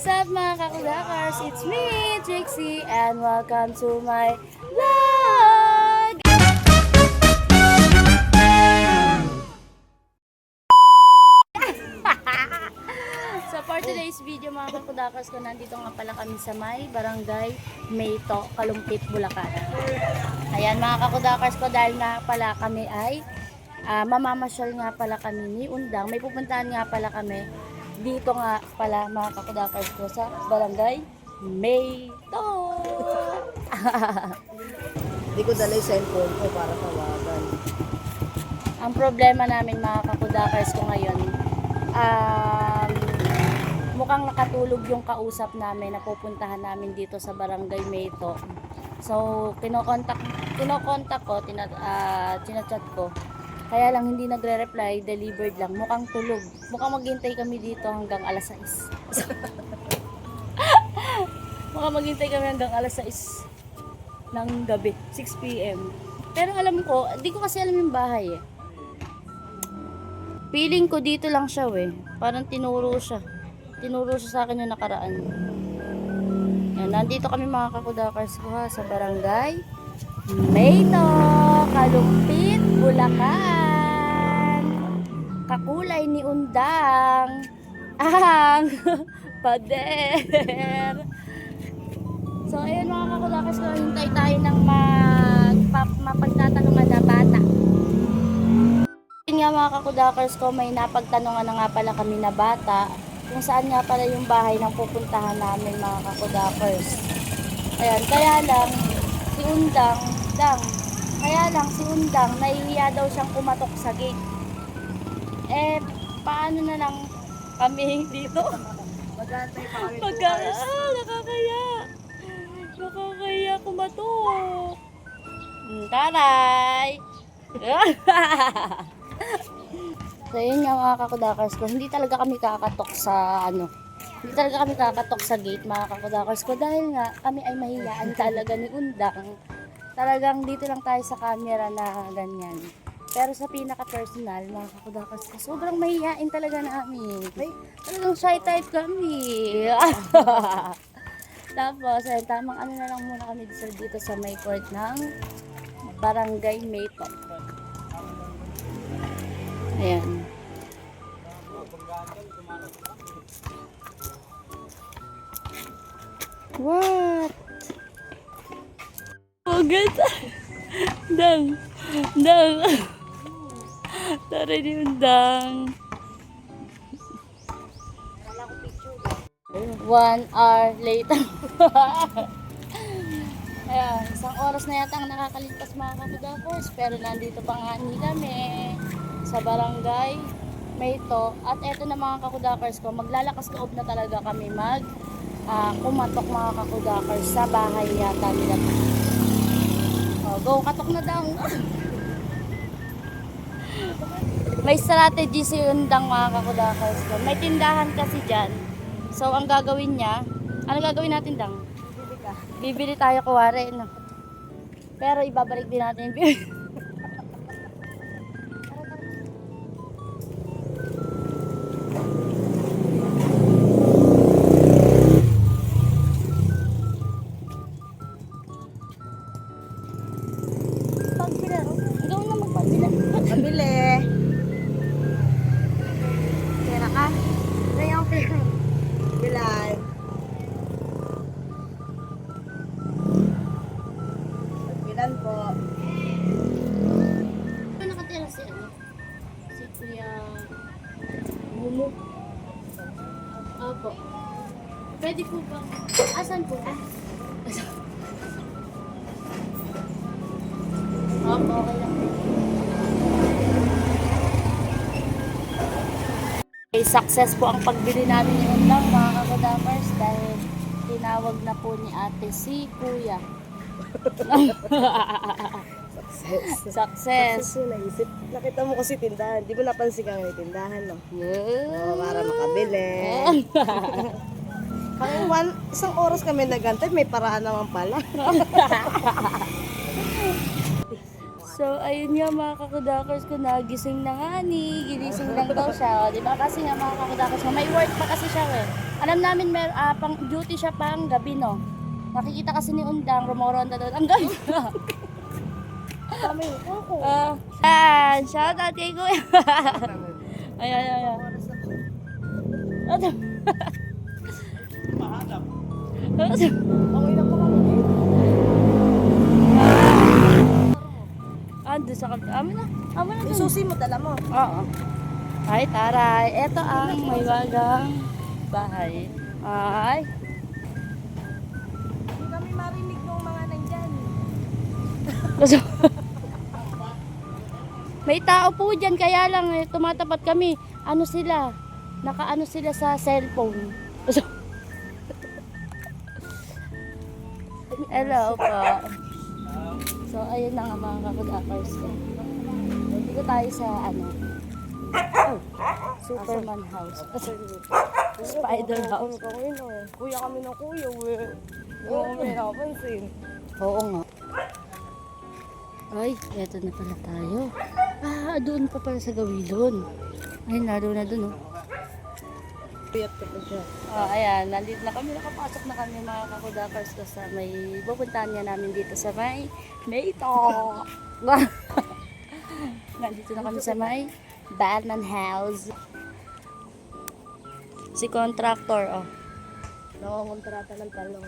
What's up mga kakudakars? It's me, Trixie, and welcome to my vlog! So for today's video mga kakudakars ko, nandito nga pala kami sa may barangay Mayto, Kalumpit, Bulacan. Ayan mga kakudakars ko, dahil nga pala kami ay mamamasyal nga pala kami ni Undang. May pupuntahan nga pala kami dito nga pala mga kakudakars ko sa barangay Mayto. Hindi ko dala yung cellphone ko para tawagan. Ang problema namin mga kakudakars ko ngayon, mukhang nakatulog yung kausap namin na pupuntahan namin dito sa barangay Mayto. So kinokontak ko, chinachat ko. Kaya lang hindi nagre-reply, delivered lang. Mukhang tulog. Mukhang maghintay kami dito hanggang alas 6. Mukhang maghintay kami hanggang alas 6 ng gabi, 6 PM. Pero alam ko, di ko kasi alam yung bahay eh. Feeling ko dito lang siya eh. Parang tinuro siya. Tinuro siya sa akin yung nakaraan. Yan, nandito kami mga kakudakars ko ha, sa barangay Mayto, Kalumpit, Bulacan. Kakulay ni Undang ang pader. So ayun mga kakudakars ko, hintay tayo ng mapagtatanungan na bata. Yun nga mga kakudakars ko, may napagtanungan na nga pala kami na bata kung saan nga pala yung bahay ng pupuntahan namin mga kakudakars. Ayan, kaya lang si Undang, nahihiya daw siyang kumatok sa gate. Eh, paano na lang kami dito? Mag-aantay pa kami. Nakakaya kumatok. Taray! So yun nga mga kakudakars ko, hindi talaga kami kakatok sa hindi talaga kami kakatok sa gate mga kakudakars ko, dahil nga kami ay mahiyaan talaga ni Undang. Talagang dito lang tayo sa camera na ganyan. Pero sa pinaka-personal mga kakudakars ko, sobrang mahihain talaga namin. Talagang shy type kami. Tapos ayun, tamang na lang muna kami dito sa may court ng barangay Mayto. Ayan. What? Oh, good. Dang. Tara ni Undang. 1 hour later. Ayan, isang oras na yata ang nakakalipas mga kakudakars, pero nandito pa nga kami sa barangay Mayto. At eto na mga kakudakars ko, maglalakas loob na talaga kami kumatok mga kakudakars sa bahay yata nila. Go, katok na daw. May strategy si Undang mga kakudakars ko. May tindahan kasi dyan. So ang gagawin niya, ano gagawin natin Dang? Bibili tayo kuwari, no? Pero ibabalik din natin yung bibili. Pagbili, ikaw na magpabili. Pabili. Pera ka? Ito yung bilan. Bilan po. Ano nakatira si Kuya Mumu? Opo. Pwede po ba? Asan po? Opo, okay lang. Okay, success po ang pagbili namin ni Undang mga kakudakars, dahil tinawag na po ni ate si Kuya. Success. Kasi naisip. Nakita mo kasi tindahan. Di mo napansin ka nga tindahan, no? Yeah. Para makabili. Isang oras kami nagantay, may paraan naman pala. So, ayun nga mga kakudakars ko, nagising na nga ni. Ginising lang daw siya. O, diba? Kasi nga mga kakudakars ko, may work pa kasi siya eh. Alam namin pang duty siya pang gabi, no? Nakikita kasi ni Undang, rumoronda doon. Ang ganda! Kami, ako. Ayan, shout out kay Kuya. Ayan. Ano? Okay na po kami. Ando sa kabila. Amin na Yung dun. susi mo, dala mo. Oo. Ay, taray. Ito ang may wagang bahay. Ay. Hindi kami marinig ng mga nandyan. May tao po dyan, kaya lang tumatapat kami. Ano sila? Nakaano sila sa cellphone. Hello po. So, ayun na nga mga kakudakers ko. Dito tayo sa Superman house. Spider house. Kuya kami ng kuya, we. Oo, may napansin. Oo nga. Ay, eto na pala tayo. Doon pa pala sa gawilon. Ay, naroon na doon, oh. Piyat ka pa siya. Ayan, nandito na kami, nakapasok na kami mga kakudakers ko sa may pupuntahan nga namin dito sa may Mayto. Nandito na kami sa may Batman house. Si contractor, oh. Nakangontrata ng talong.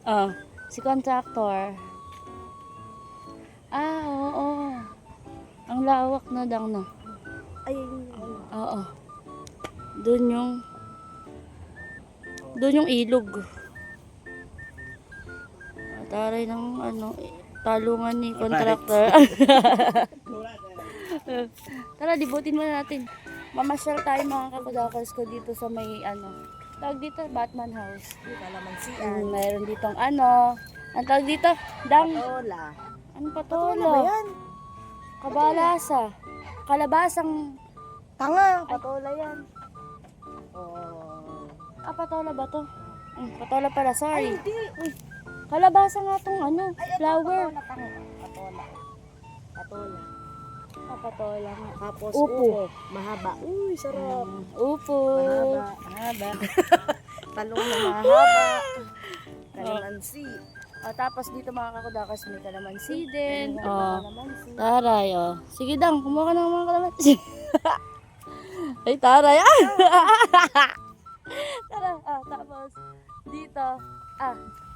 Oh, si contractor. Oo. Ang lawak na dang, no? Ay, Oo. Doon yung ilog. Taray ng talungan ni contractor. Tara, libutin muna natin. Mamasyal tayo mga kakudakers ko dito sa may tawag dito, Batman house. kalamansian. Mayroon ditong ang tawag dito, dang. Patola. Ano Patola ba patola? yan? Kabalasa. Kalabasang. Tanga, patola yan. Oh. Patola ba to? Patola pala, sorry. Hindi. Uy, kalabasa nga tong flower. Patola, tanga. Patola. Patola nga. Tapos Upo. Mahaba. Uy, sarap. Upo. Mahaba. Talong na mahaba. Kalamansi. Tapos dito mga kakudakers, may kalamansi din. Kalamansi. Taray, sige dang, kumuha ka ng mga kalamansi. Ay, taray. Tara, tapos dito,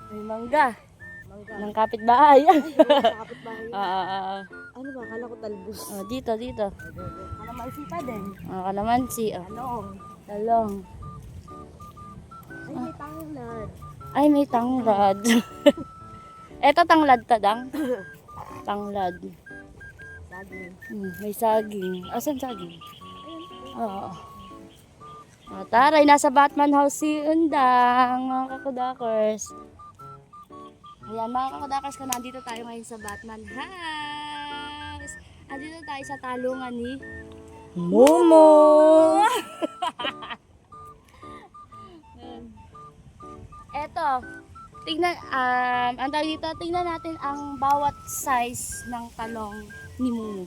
may mangga. Ng kapitbahay. Kapit-bahay. Ano ba? Akala ko talbos. Dito. Kalamansi pa din. Kalamansi. Talong. Ay, may tanglad. Ay, may tanglad. Eto tanglad ta dang. Tanglad. Saging. May saging. Asan saging? Oo. Taray, nasa Batman house si Undang, mga kakudakers. Ayan, mga kakudakers ko, nandito tayo ngayon sa Batman house. Nandito tayo sa talungan ni Momo. Eto, tingnan, ang tawag dito, tingnan natin ang bawat size ng talong ni Momo.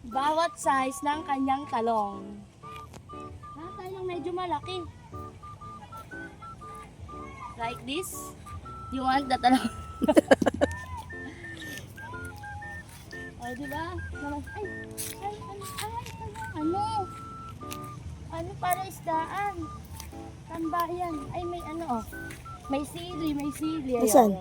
Bawat size ng kanyang talong. Tayo lang medyo malaki. Like this. You want the talong? Diba? Ano para isdaan? Tambayan. Ay, may may sili. Ayan. Saan?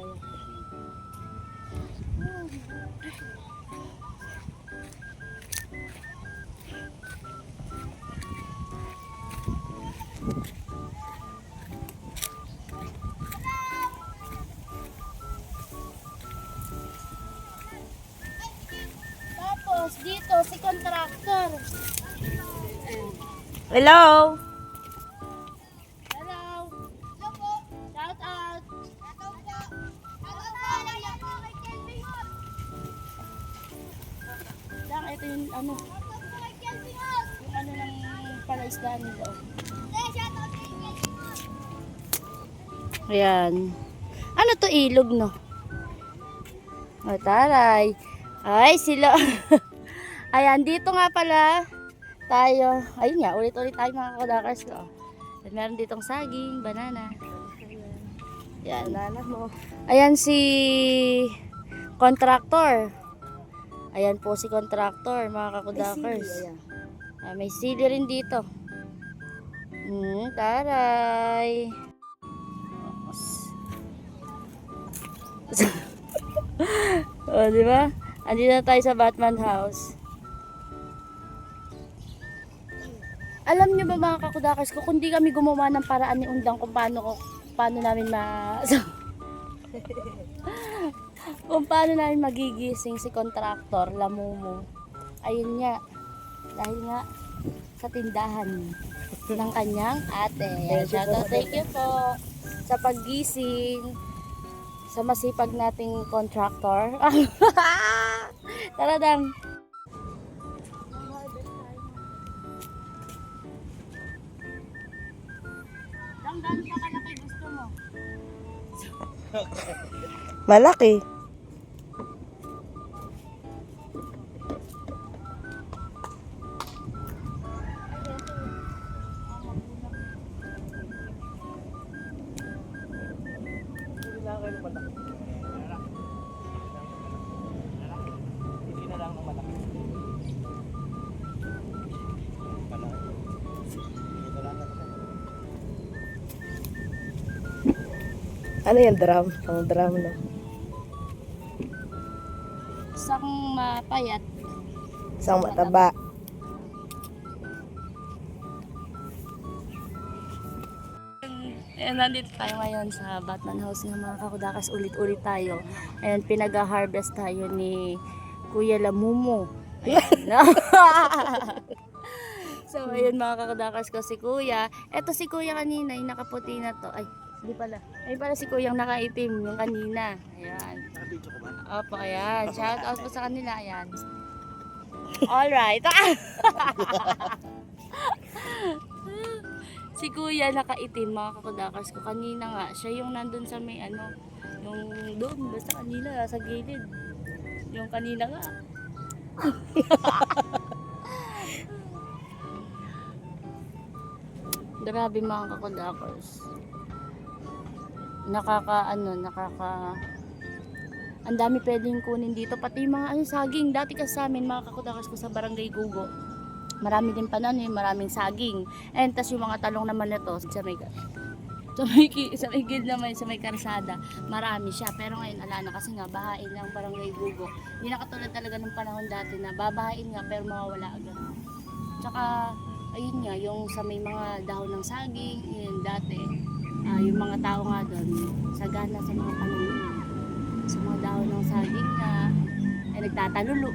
Tapos dito si contractor. Hello? Hello. Shout out. Lang, ito yung ng palaisdaan nito. Ayan. Ano to, ilog, no? Taray. Ay, sila. Ayan, dito nga pala tayo. Ayun nga, ulit-ulit tayo mga kadakers ko. At meron ditong saging, banana. Ayan. Banana mo. Ayan si contractor. Ayan po si contractor mga kakudakers. Ayan. May sili rin dito. Taray. O, di ba? Andito na tayo sa Batman house. Alam niyo ba mga kakudakers ko, kung di kami gumawa ng paraan ni Undang kung paano namin kung paano namin magigising si contractor, Lamumo. Ayun nga, dahil nga sa tindahan ng kanyang ate. Shoutout, thank you po sa paggising sa masipag nating contractor. Tara dang. Gaano pa kalaki gusto mo? Malaki. Ano yung drum? Ang drum no? Isang mapayat. Isang mataba. Nandito tayo ngayon sa Batman house ng mga kakudakas. Ulit-ulit tayo. And pinag-harvest tayo ni Kuya Lamumo. Ayan. So ayun mga kakudakas ko si Kuya. Eto si Kuya kanina yung nakaputi na to. Ay, hindi pala. Ay pala si Kuya yung nakaitim yung kanina. Ayan. Opo, ayan. Shout out po sa kanila. Ayan. Alright. Si Kuya nakaitim mga kakudakers ko. Kanina nga, siya yung nandun sa may ano, yung doon, basta kanina, sa gilid. Yung kanina nga. Grabe mga kakudakers. Ang dami pwedeng kunin dito. Pati yung mga saging. Dati kasi sa amin, mga kakudakers ko sa Barangay Gugo. Marami din pananim, maraming saging. And tas yung mga talong naman nito sa may gilid naman, sa may karsada, marami siya. Pero ngayon ala na kasi nga bahain ng Barangay Gugo. Hindi na katulad talaga ng panahon dati na babahain nga pero mawawala agad. Tsaka ayun nga, yung sa may mga dahon ng saging, yun dati, yung mga tao nga doon, sagana sa mga pananim. Sa mga dahon ng saging na ay nagtatalulo.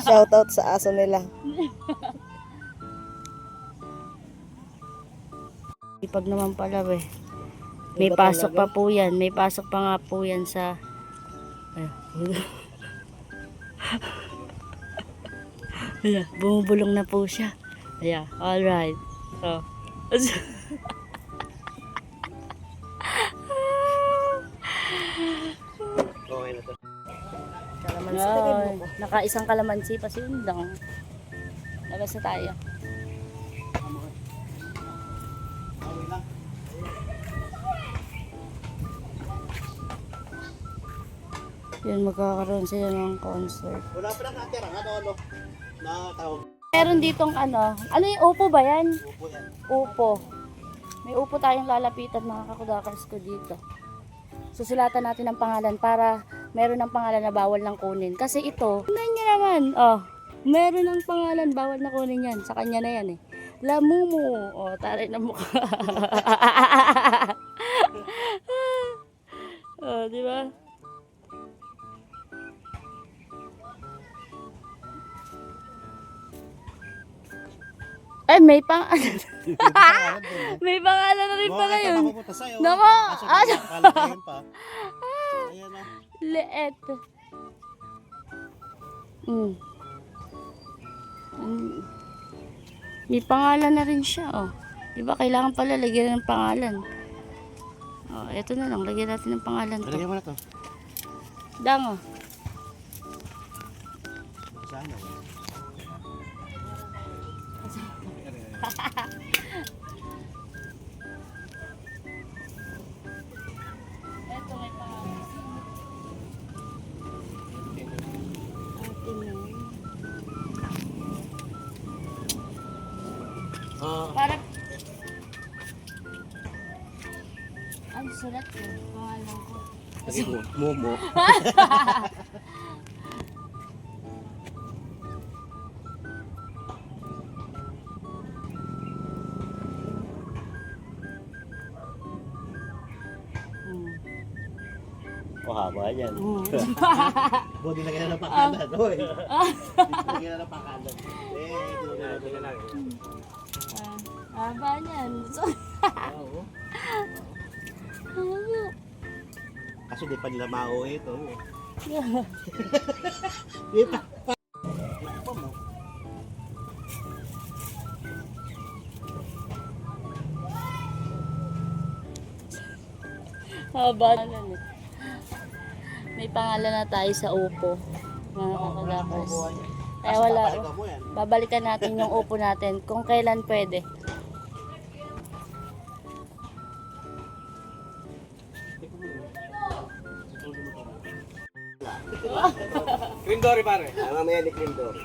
Shoutout sa aso nila. Ipag naman pala may Iba pasok talaga. pa po yan. May pasok pa nga po yan sa Ayan, bumubulong na po siya. Ayan, alright. So, Kalamansi tagay Yan, mo ko. nakaisang kalamansi pa si Undang. Labas na tayo. Yan, magkakaroon sila ng concert. Wala pa lang natira, ano, na tawag. Meron ditong ano yung upo ba yan? Upo yan. Upo. May upo tayong lalapitan mga kakudakers ko dito. Susulatan natin ang pangalan para meron ng pangalan na bawal nang kunin. Kasi ito, tingnan niyo naman, meron ng pangalan, bawal na kunin yan. Sa kanya na yan eh. Lamumo. Taray na mukha. Di ba? Ay, may pangalan. May pangalan na rin pala yun. Nako! Pa. Ayan na. Leet. May pangalan na rin siya, oh. Di ba kailangan pala lagyan ng pangalan? Oh, eto na lang, lagyan natin ng pangalan to. Lagyan mo na to. Dang, oh. Saan na? sulat ko. Pangalan ko. Kasi Momo. Oh, haba yan. Buti na kaya ng pakalan. Hoy. Buti na ng pakalan. Ito na lang. Haba niyan. Oo. Kasi di pa nila mauwi ito. Di pa. Haba. May pangalan na tayo sa upo. Mga kakadakers. Kaya wala. Babalikan natin yung upo natin kung kailan pwede. Cream Dory pare. Mamaya ni Cream Dory.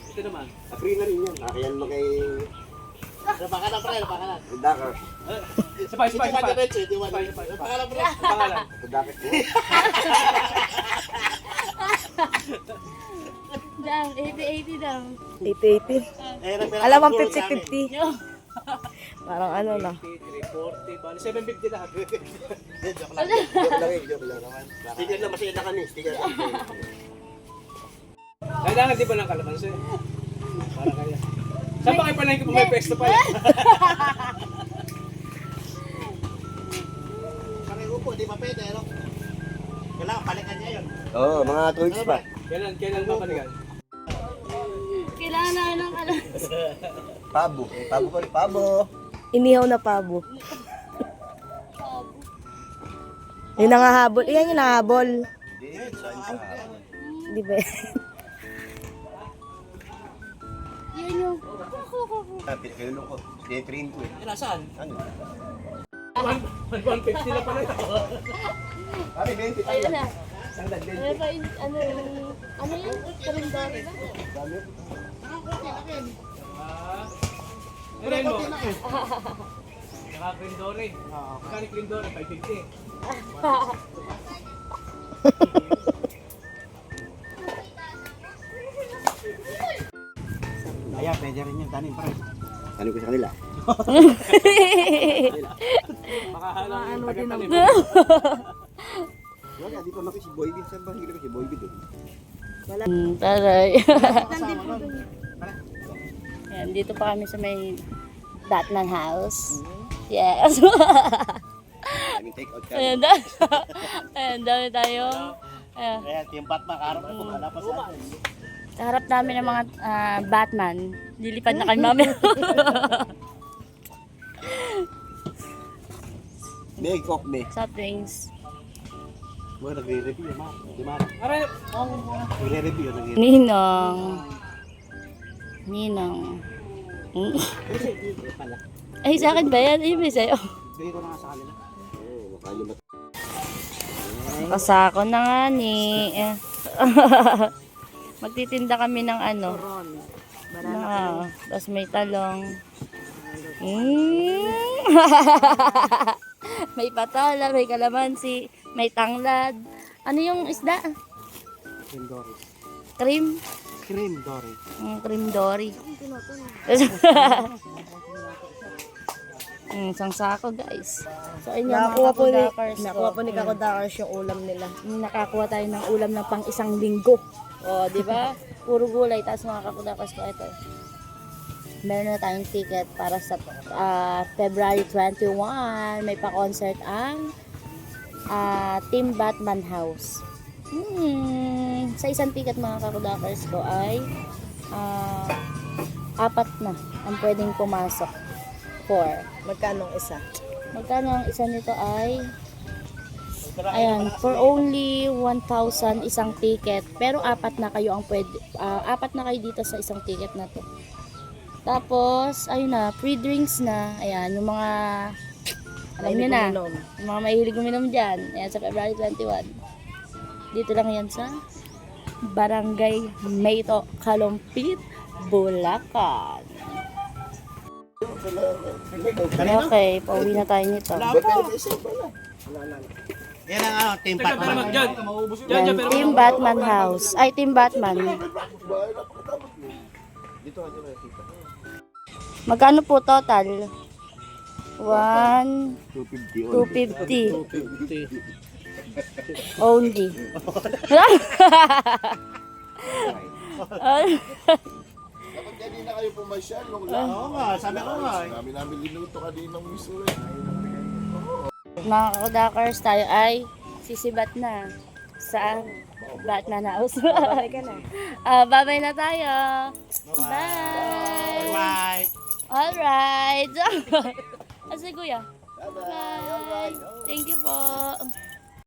Ito naman. Free na rin yan. Kakayan mo kay... Napakalan pre, napakalan. Dakar. Spice. Napakalan pre. Pangalan. Dakar. Dang, 80-80 dang. 80-80. Alam ang 50-50. Parang ano na. 340, bali 750 lahat. Joke lang. Joke lang naman. Sticker lang, masaya na kami. Sticker lang. Kailangan di ba ng kalamansi? Para kaya. Saan ba kayo pala yung may pesto pala? Pare upo, di pa pwede, ano? Kailangan palikan niya yun. Oo, mga 2 weeks pa. Kailan babalikan? Kailangan na ng alam. Pabo. Pabo pa rin. Pabo. Inihaw na pabo. Yung nangahabol. Iyan yung nangahabol. Di ba? Yan yung... Pinakilunong ko. Train ko eh. Nasaan? Ano? 150 na pala ito. Pare, 20 tayo. Ayun na. Ano ba yun? Ano yun? Kalendari ba? Ren mo. Naka Cream Dory. Magkano Cream Dory? 550. Ayan, pwede rin yung tanim, pare. Ano ko sa kanila? Makahalang pagkatanim. Wala, di pa maki si Boybit. Saan ba higil ko si Boybit eh? Taray. Yan, dito pa kami sa may Batman house. Yes. Daming take out ka. Ayan, dami tayo. Ayan. Ayan, yung Batman, karap ko, wala pa sa atin. Sa harap namin ng mga Batman. Lilipad na kami mamaya. May cock me. Soft drinks. Mga nagre-review, ma. Di ba? Aray, Nagre-review, nagre-review. Ninong. Hmm? Ay, sa akin ba yan? Ay, may sa'yo. Bigay ko na nga sa kanila. Oo, makalimat. Kasako na nga ni. Magtitinda kami ng ano. Tapos may talong. May patola, may kalamansi, may tanglad. Ano yung isda? Cream Dory. Cream? Cream Dory. Cream dory. Isang sako guys. So ayun yung Nakakuha po ni, Kakudakers ko. nakuha po ni Kakudakers yung ulam nila. Nakakuha tayo ng ulam ng pang isang linggo. O, di ba? Puro gulay. Tapos mga Kakudakers ko, ito. Meron na tayong ticket para sa February 21. May pa-concert ang Team Batman House. Sa isang ticket mga Kakudakers ko ay 4 na ang pwedeng pumasok. 4. Magkano ang isa? Magkano ang isa nito ay ayan, for only 1,000 isang ticket. Pero 4 na kayo ang pwede, 4 na kayo dito sa isang ticket na to. Tapos, ayun na, free drinks na. Ayan, yung mga alam niyo na, yung mga mahilig uminom dyan. Ayan, sa February 21. Dito lang yan sa Barangay Mayto, Kalumpit, Bulacan. Kanino? Okay, pauwi na tayo nito. Yan ang ano, team Teka, pero Batman. dyan. Yan, Team Batman House. Ay, Team Batman. Dito, dito, dito. Magkano po total? 1, 250. 250. Only. Dapat kanina kayo pumasyal nung Oo nga, sabi ko nga. namin linuto kanina ng miso Mga Kodakers, tayo ay sisibat na sa Batman House. Bye-bye na tayo. Bye! Alright. Alright. Asa kuya? Bye. Thank you po.